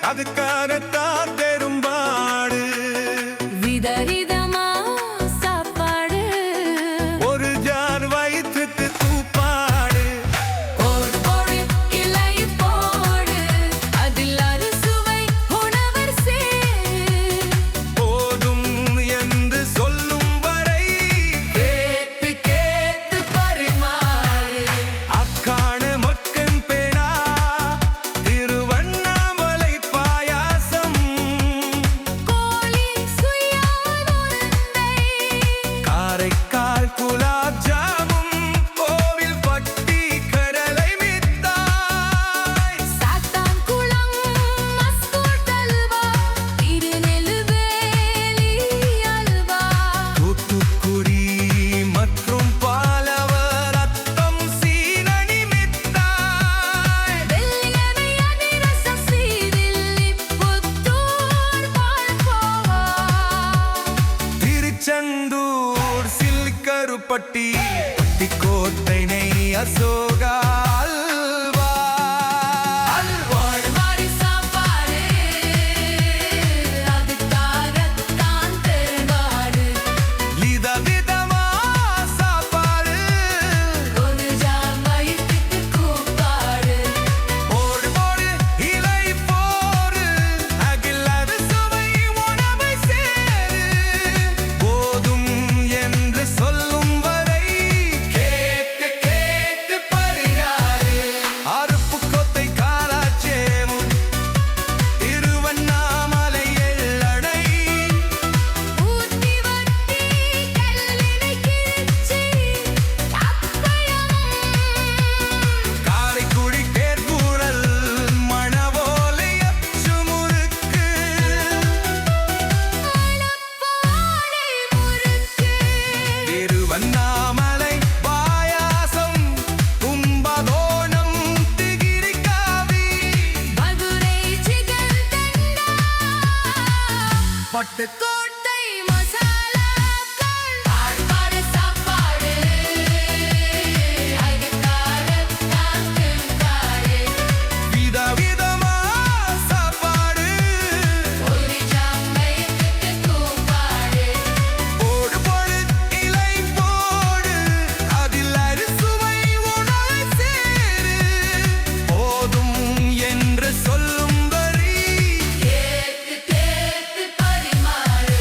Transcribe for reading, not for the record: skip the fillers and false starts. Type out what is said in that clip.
அதுக்காகத்தான் பெரும்பாடு. விதவிதமா சாப்பாடு, ஒரு ஜான் வயிற்றுக்கு தூப்பாடு. போடு போடு இலை போடு, அதில் அறுசுவை உணவர் சேரு. போதும் என்று சொல்லும் வரை கேட்டு கேட்டு பரிமாறு. அக்கான மக்கன் பேடா திருவண்ணாமலை பாயாசம். கோழி சுயான் உருண்டை, காரைக்கால் குலாப் ஜாமுன், கோவில் பட்டி கடலை மிட்டாய். சாத்தான்குளம் மஸ்கோட் அல்வா, திருநெல்வேலி அல்வா. தூத்துக்குடி மற்றும் பாலவர் அத்தம் சீனி மிட்டாய். வெள்ளியனை அதிரசம் ஸ்ரீவில்லிபுத்தூர் பால்கோவா. திருச்செந்தூர் சில்கருப்பட்டி, பட்டிக்கோட்டை நெய் அசோகா அல்வா. வாடு வாடி சாப்பாடு, அதுக்காகத்தான் பெரும்பாடு. விதவிதமா சாப்பாடு. ஒரு ஜான் வயிற்றுக்கு கூப்பாடு. போடு போடு இலை போடு, அகில் அறுசுவை உணவை சேரு. போதும் என்று சொல்லும் வரை கேட்டு கேட்டு பரிகாரு. அருப்புக்கோட்டை காலாச்சேமுன், திருவண்ணாமலை எள்ளடை. ஊத்தி வத்தி கல்லினை கிழிச்சி அப்பளம். காரைக்குடி தேர்கூறல், மணவோலை அச்சு முறுக்கு. மணப்பானை முறுக்கு. திருவண்ணாமலை பாயாசம், கும்பகோணம் திகிரிக்காவி. மதுரை சிக்கன் தண்டா, பட்டுக்கோட்டை மசாலாக்கள். பாடு சாப்பாடு, அதுக்காகத்தான் பெரும்பாடு. விதவிதமா சாப்பாடு. ஒரு ஜான் வயிற்றுக்கு கூப்பாடு. போடு போடு இலை போடு, அதில் அறுசுவை உணவை சேரு. போதும் என்று சொல்லும் வரை கேட்டு கேட்டு பரிமாறு.